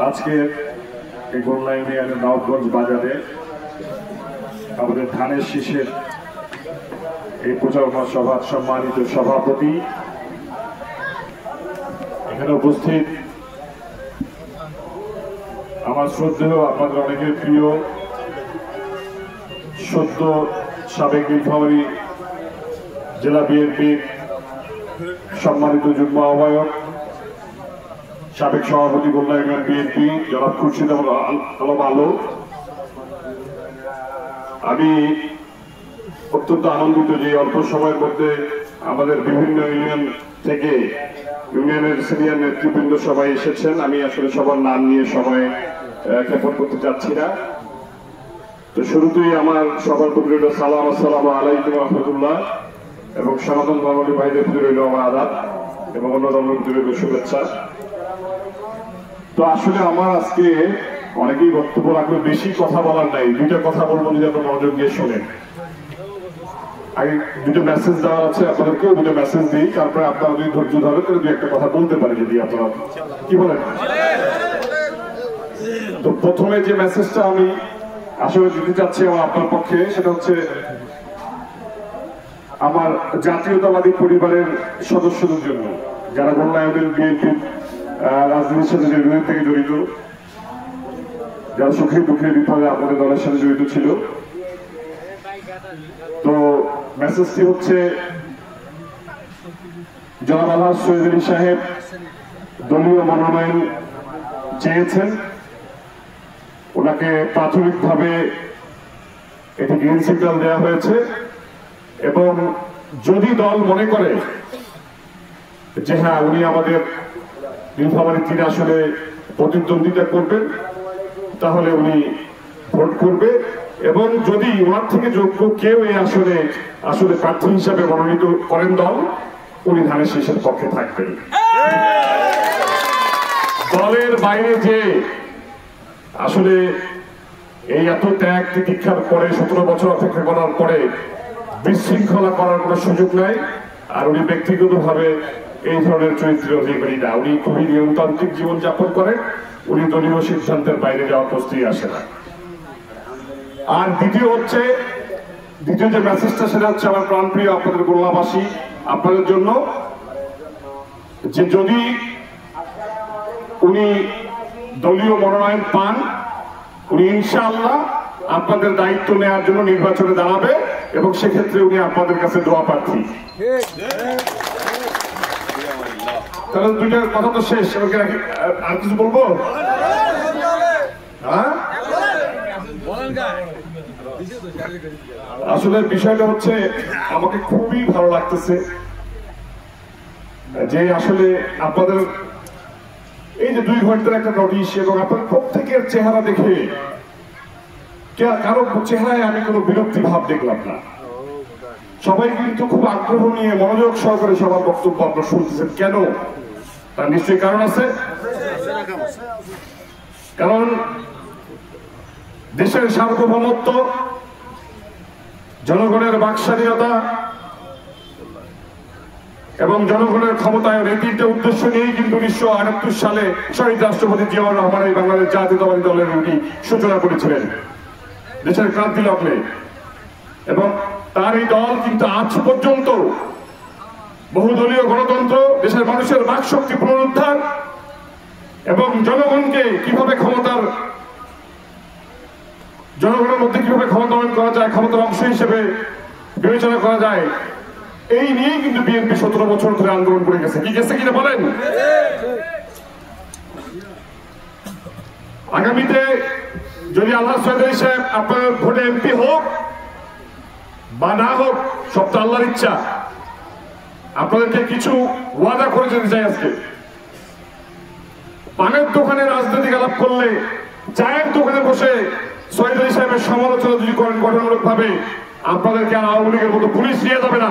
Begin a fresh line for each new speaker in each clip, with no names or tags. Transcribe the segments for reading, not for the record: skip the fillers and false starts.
আজকে এই গোল্লা ইউনিয়নের নওগঞ্জ বাজারে আমাদের ধানের শীষের এই প্রচারণা সভার সম্মানিত সভাপতি, এখানে উপস্থিত আমার শ্রদ্ধেয় আপনাদের অনেকের প্রিয় সদ্য সাবেক নীলফামারী জেলা বিএনপির সম্মানিত যুগ্ম আহ্বায়ক, সাবেক সভাপতি গোল্লা ইউনিয়ন বিএনপি জনাব খুরশিদ আলম আলো। আমি অত্যন্ত আনন্দিত যে অল্প সময়ের মধ্যে আমাদের বিভিন্ন ইউনিয়ন থেকে ইউনিয়নের সিনিয়র নেতৃবৃন্দ সবাই এসেছেন। আমি আসলে সবার নাম নিয়ে সময় ক্ষেপণ করতে চাচ্ছি না। তো শুরুতেই আমার সবার প্রতি রইল সালাম, আসসালামু আলাইকুম রহমতুল্লাহ, এবং সনাতন ধর্মের ভাইদের প্রতি রইল আমার আদাব এবং অন্য ধর্মের প্রতি রইল শুভেচ্ছা। তো আসলে আমার আজকে অনেকেই বক্তব্য রাখলে বেশি কথা বলার নাই, দুইটা কথা বলবো যদি আপনার মনোযোগ দিয়ে শোনেন। আগে দুটো মেসেজ দেওয়া আছে, আপনাদেরকেও দুটো মেসেজ দিই, তারপরে আপনারা যদি ধৈর্য ধরে তাহলে দুই একটা কথা বলতে পারি যদি আপনারা কি বলেন। তো প্রথমে যে মেসেজটা আমি আসলে দিতে চাচ্ছি আমার আপনার পক্ষে, সেটা হচ্ছে আমার জাতীয়তাবাদী পরিবারের সদস্যদের জন্য, যারা গোল্লা ইউনিয়ন বিএনপির রাজনীতির সাথে দীর্ঘদিন থেকে জড়িত, যারা সুখে দুঃখে বিপদে আপনাদের দলের সাথে জড়িত ছিল। তো মেসেজটি হচ্ছে, জনাব আলহাজ সৈয়দ আলী সাহেব দলীয় মনোনয়ন চেয়েছেন, ওনাকে প্রাথমিকভাবে এটি গ্রিন সিগন্যাল দেওয়া হয়েছে, এবং যদি দল মনে করে যে হ্যাঁ উনি আমাদের নীলফামারী 3 আসনে প্রতিদ্বন্দ্বিতা করবেন, তাহলে উনি ভোট করবে, এবং যদি ওনার থেকে যোগ্য কেউ এই আসনে আসলে প্রার্থী হিসাবে মনোনীত করেন দল, উনি ধানের শীষের পক্ষে থাকবেন। দলের বাইরে যে আসলে এই এত ত্যাগ তিতিক্ষার পরে 17 বছর অপেক্ষা করার পরে বিশৃঙ্খলা করার কোনো সুযোগ নাই। আর উনি ব্যক্তিগতভাবে এই ধরনের চরিত্রের অধিকারী না, উনি খুবই নিয়মতান্ত্রিক জীবনযাপন করেন, উনি দলীয় সিদ্ধান্তের বাইরে যাওয়ার প্রস্তুতি আসে না। আর দ্বিতীয় যে মেসেজটা, সেটা হচ্ছে আমার প্রাণপ্রিয় আপনাদের গোল্লাবাসী, আপনাদের জন্য, যে যদি উনি দলীয় মনোনয়ন পান, উনি ইনশাআল্লাহ আপনাদের দায়িত্ব নেওয়ার জন্য নির্বাচনে দাঁড়াবে, এবং সেক্ষেত্রে উনি আপনাদের কাছে দোয়া প্রার্থী। তাহলে দুইটার কথা তো শেষ, আর কিছু বলবো? হ্যাঁ, আসলে বিষয়টা হচ্ছে আমাকে খুবই ভালো লাগতেছে যে আসলে আপনাদের এই যে 2 ঘন্টার একটা নোটিশ, এবং আপনার প্রত্যেকের চেহারা দেখে কারো চেহারায় আমি কোনো বিরক্তি ভাব দেখলাম না। সবাই কিন্তু খুব আগ্রহ নিয়ে মনোযোগ সহকারে সবার বক্তব্য আপনারা শুনতেছেন। কেন? তার নিশ্চয়ই কারণ আছে। কারণ দেশের সার্বভৌমত্ব, জনগণের বাকস্বাধীনতা এবং জনগণের ক্ষমতায়ন, এই 3টে উদ্দেশ্য নিয়েই কিন্তু 1978 সালে শহীদ রাষ্ট্রপতি জিয়াউর রহমান এই বাংলাদেশ জাতীয়তাবাদী দলের উনি সূচনা করেছিলেন দেশের ক্রান্তি লগ্নে। এবং তার এই দল কিন্তু আজ পর্যন্ত বহুদলীয় গণতন্ত্র, দেশের মানুষের বাকশক্তি পুনরুদ্ধার এবং জনগণের মধ্যে কিভাবে ক্ষমতায়ন করা যায়, ক্ষমতার অংশ হিসেবে বিবেচনা করা যায়, এই নিয়ে কিন্তু বিএনপি 17 বছর ধরে আন্দোলন করে গেছে। কি গেছে কিনা বলেন? আগামীতে যদি আল্লাহ সৈয়দ আলী সাহেব আপনার ভোটে এমপি হোক বা না হোক, সব তো আল্লাহর ইচ্ছা। আপনাদেরকে কিছু ওয়াদা করে যেতে চাই আজকে। পানের দোকানে রাজনৈতিক আলাপ করলে, চায়ের দোকানে বসে সৈয়দ আলী সাহেবের সমালোচনা যদি করেন গঠনমূলক ভাবে, আপনাদেরকে আর আওয়ামী লীগের মতো পুলিশ নিয়ে যাবে না।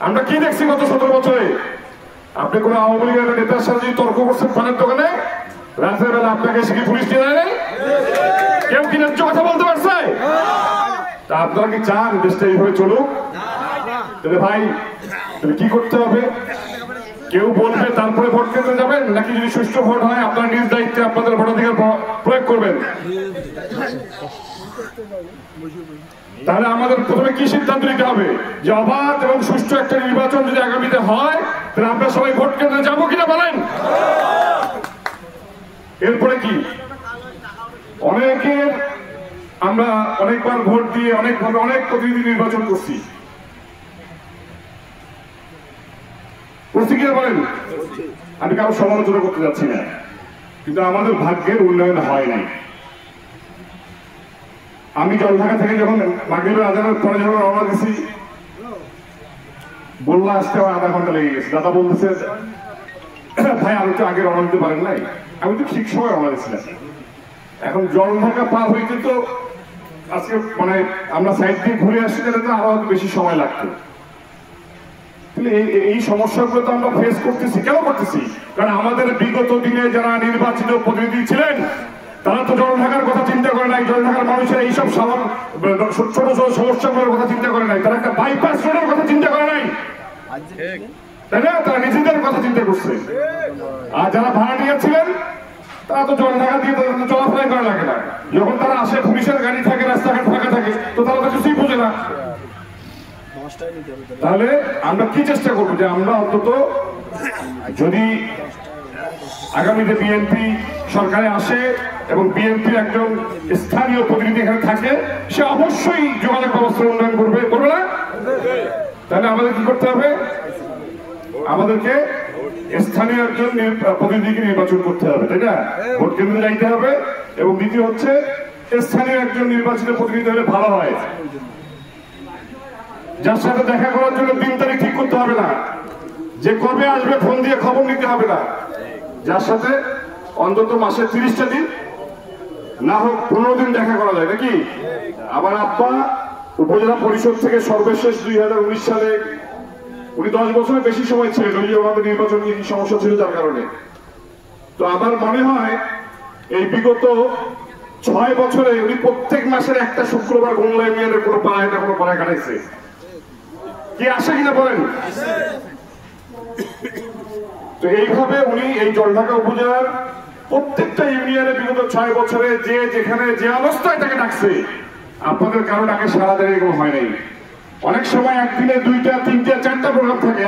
আমরা কি দেখছি গত 17 বছরে? আপনি কোন আওয়ামী লীগের নেতার সাথে যদি তর্ক করছেন পানের দোকানে, রাতের বেলা আপনাকে এসে কি পুলিশ নিয়ে নেয়? কেউ কি ন্যায্য কথা বলতে পারছে? তা আপনারা কি চান দেশটা এইভাবে চলুক? তাহলে ভাই কি করতে হবে? কেউ বলবে তারপরে ভোট কেন্দ্রে যাবেন, নাকি যদি সুষ্ঠু ভোট হয় আপনারা নিজ দায়িত্বে আপনাদের ভোটাধিকার প্রয়োগ করবেন? তাহলে আমাদের প্রথমে কি সিদ্ধান্ত নিতে হবে যে অবাধ এবং সুষ্ঠু একটা নির্বাচন যদি আগামীতে হয়, তাহলে আমরা সবাই ভোট কেন্দ্রে যাবো কিনা বলেন? এরপরে কি অনেকের আমরা অনেকবার ভোট দিয়ে অনেকভাবে অনেক প্রতিনিধি নির্বাচন করছি কিনা বলেন? আমি কারো সমালোচনা করতে যাচ্ছি না, কিন্তু আমাদের ভাগ্যের উন্নয়ন হয় নাই। আমি জলঢাকা থেকে যখন মাগরিবের আজানের পরে যখন রওনা দিছি, বললা আসতে আমার আধা ঘন্টা লেগে গেছে। দাদা বলতেছে ভাই আরো একটু আগে রওনা দিতে পারেন নাই? আমি তো ঠিক সময় রওনা দিয়েছিলাম। এখন জলঢাকা পার হইতে তো আজকে মানে আমরা সাইড দিয়ে ঘুরে আসছি, তাহলে তো আরো বেশি সময় লাগতো। এই সমস্যাগুলো তো আমরা ফেস করতেছি। কেন করতেছি? কারণ আমাদের বিগত দিনে যারা নির্বাচিত প্রতিনিধি ছিলেন তারা তো জলঢাকার কথা চিন্তা করে নাই। জলঢাকার মানুষের এইসব ছোট ছোট সমস্যাগুলোর কথা চিন্তা করে নাই। তারা একটা বাইপাস রোডের কথা চিন্তা করে নাই, তাই না? তারা নিজেদের কথা চিন্তা করছে। আর যারা ভাড়া নিয়েছিলেন তারা তো জলঢাকা দিয়ে চলাফেরা করা লাগে না। যখন তারা আসে পুলিশের গাড়ি থাকে, রাস্তাঘাট ফাঁকা থাকে, তো তারা তো কিছুই বোঝে না। তাহলে আমরা কি চেষ্টা করবো যে আমরা অন্তত যদি আগামীতে বিএনপি সরকারে আসে এবং বিএনপির একজন স্থানীয় প্রতিনিধি এখানে থাকে, সে অবশ্যই যোগাযোগ ব্যবস্থার উন্নয়ন করবে না? তাহলে আমাদের কি করতে হবে? আমাদেরকে স্থানীয় একজন প্রতিনিধিকে নির্বাচন করতে হবে, তাই না? ভোট কেন্দ্রে যাইতে হবে। এবং দ্বিতীয় হচ্ছে স্থানীয় একজন নির্বাচিত প্রতিনিধি হলে ভালো হয়, যার সাথে দেখা করার জন্য দিন তারিখ ঠিক করতে হবে না, যে কবে আসবে ফোন দিয়ে খবর নিতে হবে না, যার সাথে অন্তত মাসে 30টা দিন না হোক 15 দিন দেখা করা যায়, নাকি? আমার আব্বা উপজেলা পরিষদ থেকে সর্বশেষ 2019 সালে, উনি 10 বছরের বেশি সময় ছিলেন। ওই যে আমাদের নির্বাচন সমস্যা ছিল যার কারণে। তো আমার মনে হয় এই বিগত 6 বছরে উনি প্রত্যেক মাসের একটা শুক্রবার গোংলা ইউনিয়নের কোনো পাড়ায় না কোনো পাড়ায় কাটাইছে। কি আসে কিনা বলেন? তো এইভাবে উনি এই জলঢাকা উপজেলার প্রত্যেকটা ইউনিয়নে বিগত 6 বছরে যে যেখানে যে অবস্থায় তাকে ডাকছে, আপনাদের কারো ডাকে সারা দেয় এরকম হয় নাই। অনেক সময় একদিনে 2টা 3টা 4টা প্রোগ্রাম থাকে,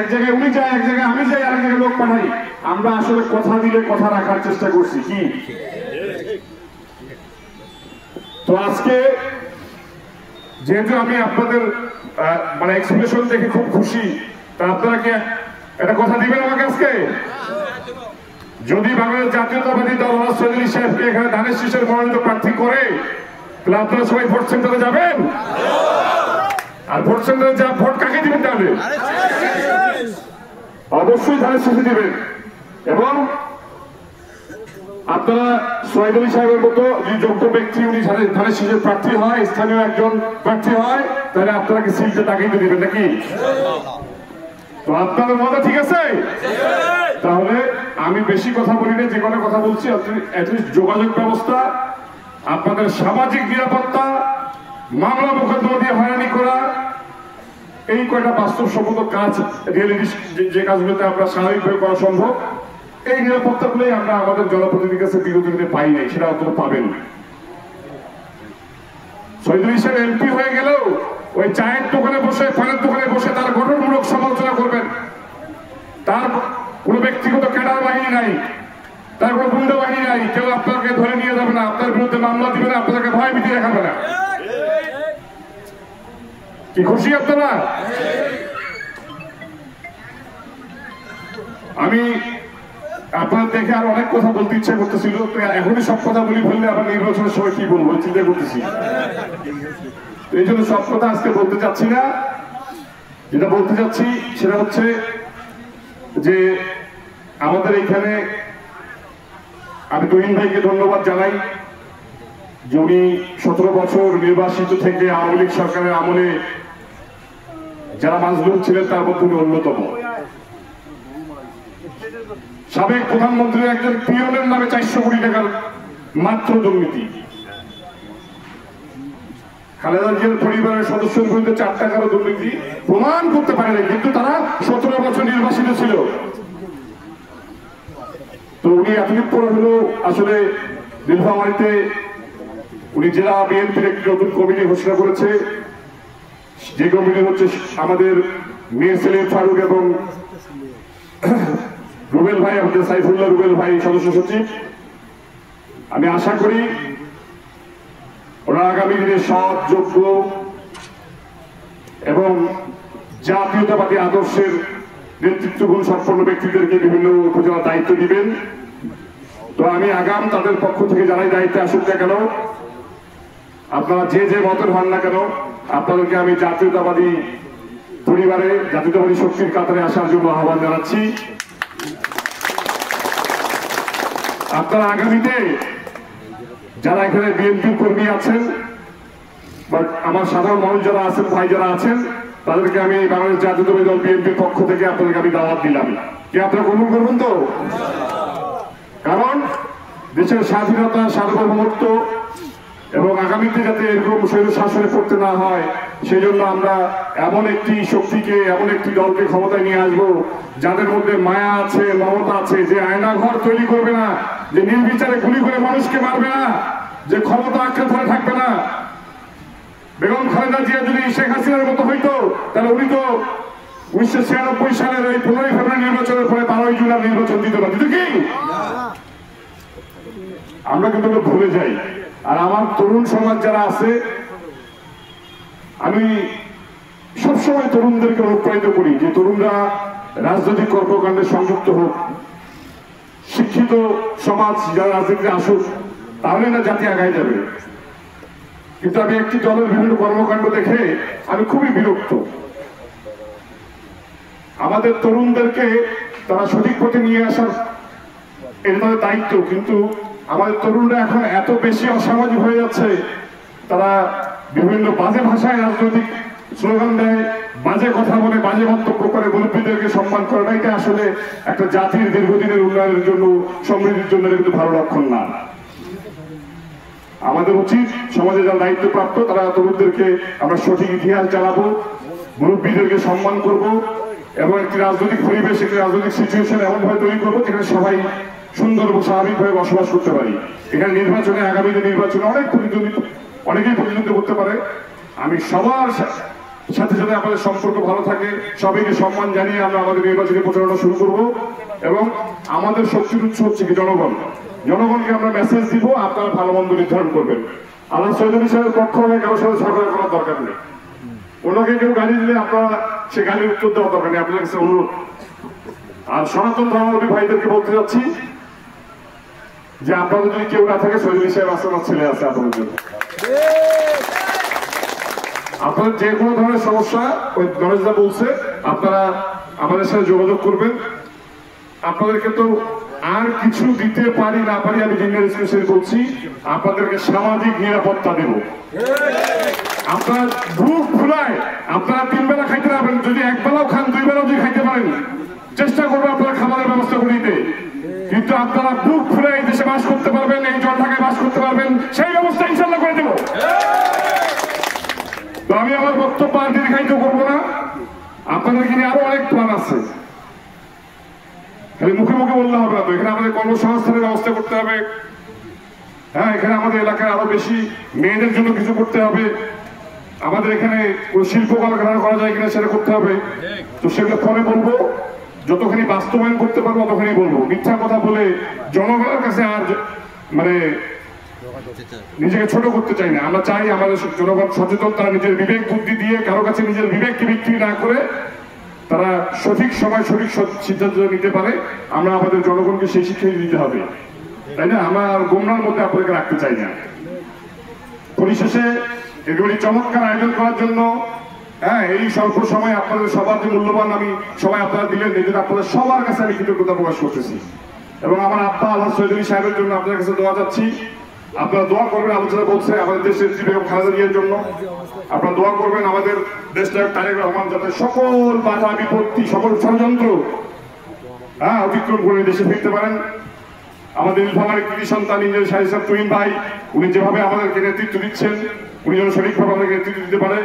এক জায়গায় উনি যায়, এক জায়গায় আমি যাই, আরেক জায়গায় লোক পাঠাই। আমরা আসলে কথা দিলে কথা রাখার চেষ্টা করছি কি? তো আজকে যেহেতু আমি আপনাদের মানে এক্সপ্রেশন দেখে খুব খুশি, তা আপনারা কি একটা কথা দিবেন আমাকে আজকে? যদি বাংলাদেশ জাতীয়তাবাদী দল চৌধুরী সাহেবকে এখানে ধানের শীষের মনোনীত প্রার্থী করে, তাহলে আপনারা সবাই ভোট সেন্টারে যাবেন। আর ভোট সেন্টারে যা ভোট কাকে দিবেন? তাহলে অবশ্যই ধানের শীষে দিবেন। এবং আপনারা চৌধুরী সাহেবের মতো যে যোগ্য ব্যক্তি উনি ধানের শীষের প্রার্থী হয়, স্থানীয় একজন প্রার্থী হয়, তাহলে আপনারা কি সিলটা তাকেই তো দিবেন, নাকি? তো আপনাদের মতো ঠিক আছে? তাহলে আমি বেশি কথা বলি না, যে কোনো কথা বলছি অ্যাটলিস্ট যোগাযোগ ব্যবস্থা, আপনাদের সামাজিক নিরাপত্তা, মামলা মোকদ্দমা দিয়ে হয়রানি করা, এই কয়টা বাস্তবসম্মত কাজ, রিয়েলিটি যে কাজগুলোতে আমরা স্বাভাবিকভাবে করা সম্ভব, এই নিরাপত্তাগুলোই আমরা আমাদের জনপ্রতিনিধির কাছে বিগত দিনে পাই নাই, সেটা অন্তত পাবেন। চৌধুরী সাহেব এমপি হয়ে গেলেও ওই চায়ের দোকানে বসে, পানের দোকানে বসে তার গঠনমূলক সমালোচনা করবেন। তার কোনো ব্যক্তিগত ক্যাডার বাহিনী নাই, তার কোনো গুন্ডা বাহিনী নাই। কেউ আপনাকে ধরে নিয়ে যাবে না, আপনার বিরুদ্ধে মামলা দিবে না, আপনাকে ভয় ভীতি দেখাবে না। কি খুশি আপনারা? আমি আপনার দেখে আর অনেক কথা বলতে ইচ্ছা করতেছিল, তো এখনই সব কথা বলি বললে আবার নির্বাচনের সময় কি বলবো চিন্তা করতেছি। এই জন্য সব কথা আজকে বলতে চাচ্ছি না। যেটা বলতে চাচ্ছি সেটা হচ্ছে যে আমাদের এইখানে আমি তুহিন ভাইকে ধন্যবাদ জানাই যে উনি 17 বছর নির্বাচিত থেকে আওয়ামী লীগ সরকারের আমলে যারা মাজলুম ছিলেন তার মধ্যে উনি অন্যতম। সাবেক প্রধানমন্ত্রীর একজন পিয়নের নামে 400 কোটি টাকার মাত্র দুর্নীতি, খালেদা জিয়ার পরিবারের সদস্যের বিরুদ্ধে 4 টাকারও দুর্নীতি প্রমাণ করতে পারে না, কিন্তু তারা 17 বছর নির্বাচিত ছিল। তো উনি এতদিন পরে হলো আসলে নীলফামারীতে উনি জেলা বিএনপির একটি নতুন কমিটি ঘোষণা করেছে, যে কমিটি হচ্ছে আমাদের মীর সেলিম ফারুক এবং রুবেল ভাই, আমাদের সাইফুল্লাহ রুবেল ভাই সদস্য সচিব। আমি আশা করি ওরা আগামী দিনে সৎ, যোগ্য এবং জাতীয়তাবাদী আদর্শের নেতৃত্বগুণ সম্পন্ন ব্যক্তিদেরকে বিভিন্ন উপজেলা দায়িত্ব দিবেন। তো আমি আগাম তাদের পক্ষ থেকে যারাই দায়িত্বে আসুক না কেন, আপনারা যে যে মতের হন না কেন, আপনাদেরকে আমি জাতীয়তাবাদী পরিবারে, জাতীয়তাবাদী শক্তির কাতারে আসার জন্য আহ্বান জানাচ্ছি। আপনারা আগামীতে যারা এখানে বিএনপির কর্মী আছেন বা আমার সাধারণ মানুষ যারা আছেন, ভাই যারা আছেন, তাদেরকে আমি বাংলাদেশ জাতীয়তাবাদী দল বিএনপির পক্ষ থেকে আপনাদেরকে আমি দাওয়াত দিলাম। কি আপনারা কবুল করবেন তো? কারণ দেশের স্বাধীনতা, সার্বভৌমত্ব এবং আগামীতে যাতে এরকম স্বৈর শাসনে পড়তে না হয়, সেই জন্য আমরা এমন একটি শক্তিকে, এমন একটি দলকে ক্ষমতায় নিয়ে আসবো যাদের মধ্যে মায়া আছে, মমতা আছে, যে আয়না ঘর তৈরি করবে না, যে নির্বিচারে গুলি করে মানুষকে মারবে না, যে ক্ষমতা আঁকড়ে ধরে থাকবে না। বেগম খালেদা জিয়া যদি শেখ হাসিনার মতো হইতো, তাহলে উনি তো 1996 সালের ওই 15 ফেব্রুয়ারি নির্বাচনের পরে 12 জুলাই নির্বাচন দিত না, দিত কি? আমরা কিন্তু ভুলে যাই। আর আমার তরুণ সমাজ যারা আছে, আমি সবসময় তরুণদেরকে অনুপ্রাণিত করি যে তরুণরা রাজনৈতিক কর্মকাণ্ডে সংযুক্ত হোক, শিক্ষিত সমাজ যারা রাজনীতিতে আসুক, তাহলে না জাতি আগায় যাবে। কিন্তু আমি একটি দলের বিভিন্ন কর্মকাণ্ড দেখে আমি খুবই বিরক্ত। আমাদের তরুণদেরকে তারা সঠিক পথে নিয়ে আসার এটা তাদের দায়িত্ব, কিন্তু আমাদের তরুণরা এখন এত বেশি অসামাজিক হয়ে যাচ্ছে, তারা বিভিন্ন বাজে ভাষায় রাজনৈতিক স্লোগান দেয়, বাজে কথা বলে, বাজে মন্তব্য করে, মুরব্বীদেরকে সম্মান করে না। এটা আসলে একটা জাতির দীর্ঘদিনের উন্নয়নের জন্য, সমৃদ্ধির জন্য কিন্তু ভালো লক্ষণ না। আমাদের উচিত সমাজে যারা দায়িত্বপ্রাপ্ত তারা তরুণদেরকে আমরা সঠিক ইতিহাস জানাবো, মুরব্বীদেরকে সম্মান করব এবং একটি রাজনৈতিক পরিবেশ, একটি রাজনৈতিক সিচুয়েশন এমনভাবে তৈরি করবো যেখানে সবাই সুন্দর ও স্বাভাবিকভাবে বসবাস করতে পারি। এখানে নির্বাচনে, আগামী নির্বাচনে অনেকেই প্রতিদ্বন্দ্বিতা করতে পারে। আমি সবার সাথে সাথে আমাদের সম্পর্ক ভালো থাকে, সবাইকে সম্মান জানিয়ে আমরা আমাদের নির্বাচনী প্রচারণা শুরু করব। এবং আমাদের শক্তির উৎস হচ্ছে কি জনগণ। জনগণকে আমরা মেসেজ দিব, আপনারা ভালো মন্দ নির্ধারণ করবেন। আল্লাহ চৌধুরী সাহেবের পক্ষ হয়ে কারোর সাথে ঝগড়া করার দরকার নেই। ওনাকে কেউ গালি দিলে আপনারা সে গালির উত্তর দেওয়ার দরকার নেই, আপনাদের কাছে অনুরোধ। আর সনাতন ধর্মাবলম্বী ভাইদেরকে বলতে যাচ্ছি যে আপনাদের যদি কেউ না থাকে, চৌধুরী সাহেব আছে, আমার ছেলে আছে আপনাদের জন্য। আপনাদের যে কোনো ধরনের সমস্যা, ওই নরেশদা বলছে, আপনারা আমাদের সাথে যোগাযোগ করবেন। আপনাদেরকে তো আর কিছু দিতে পারি না পারি, আমি জেনারেল স্পেশাল বলছি, আপনাদেরকে সামাজিক নিরাপত্তা দেব। আপনার বুক ফুলায় আপনারা 3 বেলা খাইতে পারবেন, যদি 1 বেলাও খান, 2 বেলাও যদি খাইতে পারেন, চেষ্টা করবো আপনারা খাবারের ব্যবস্থা করে দিতে। কিন্তু আপনারা বুক ফুলে এই দেশে বাস করতে পারবেন, এই জনঢাকায় বাস করতে পারবেন, সেই ব্যবস্থা ইনশাল্লাহ করে দেব। তো আমি আমার বক্তব্য আর দীর্ঘায়িত করবো না, আপনাদেরকে নিয়ে আরো অনেক প্ল্যান আছে। খালি মুখে মুখে বললে হবে না তো, এখানে আমাদের কর্মসংস্থানের ব্যবস্থা করতে হবে। হ্যাঁ, এখানে আমাদের এলাকায় আরো বেশি মেয়েদের জন্য কিছু করতে হবে। আমাদের এখানে শিল্প কলকারখানা করা যায় কিনা সেটা করতে হবে। তো সেগুলো পরে বলবো, যতখানি বাস্তবায়ন করতে পারবো ততখানি বলবো। মিথ্যা কথা বলে জনগণের কাছে আর মানে নিজেকে ছোট করতে চাই না। আমরা চাই আমাদের জনগণ সচেতন, তারা নিজের বিবেক বুদ্ধি দিয়ে, কারো কাছে নিজের বিবেককে বিক্রি না করে তারা সঠিক সময় সঠিক সিদ্ধান্ত নিতে পারে। আমরা আমাদের জনগণকে সেই শিক্ষা দিতে হবে, তাই না? আমরা গোমরার মধ্যে আপনাদেরকে রাখতে চাই না। পরিশেষে এগুলি চমৎকার আয়োজন করার জন্য, হ্যাঁ, এই স্বল্প সময় আপনাদের সবার যে মূল্যবান আমি সময় আপনারা দিলেন, এই জন্য আপনাদের সবার কাছে আমি কৃতজ্ঞতা প্রকাশ করতেছি। এবং আমার আব্বা আল্লাহ চৌধুরী সাহেবের জন্য আপনাদের কাছে দোয়া চাচ্ছি। আপনারা দোয়া করবেন, আলোচনা বলছে আমাদের দেশের বেগম খালেদা জিয়ার জন্য। আপনারা দোয়া করবেন আমাদের দেশনায়ক তারেক রহমান যাতে সকল বাধা বিপত্তি, সকল ষড়যন্ত্র অতিক্রম করে দেশে ফিরতে পারেন। আমাদের নীলফামারীর কৃতি সন্তান ইঞ্জিনিয়ার শাহী সাহেব তুহিন ভাই, উনি যেভাবে আমাদেরকে নেতৃত্ব দিচ্ছেন, উনি যেন সঠিকভাবে আমাদেরকে নেতৃত্ব দিতে পারে।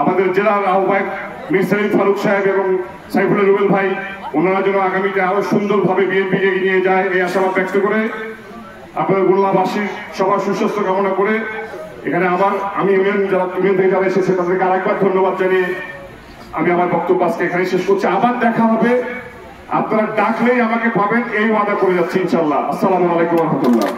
আমাদের জেলার আহ্বায়ক মীর সেলিম ফারুক সাহেব এবং সাইফুল্লাহ রুবেল ভাই, ওনারা যেন আগামীতে আরো সুন্দরভাবে বিএনপিকে নিয়ে যায় এই আশাবাদ ব্যক্ত করে আপনাদের খুলনাবাসীর সবার সুস্বাস্থ্য কামনা করে এখানে আবার আমি ইউনিয়ন থেকে যারা এসেছে তাদেরকে আরেকবার ধন্যবাদ জানিয়ে আমি আমার বক্তব্য আজকে এখানে শেষ করছি। আবার দেখা হবে, আপনারা ডাকলেই আমাকে পাবেন এই ওয়াদা করে যাচ্ছি ইনশাল্লাহ। আসসালামু আলাইকুম রহমতুল্লাহ।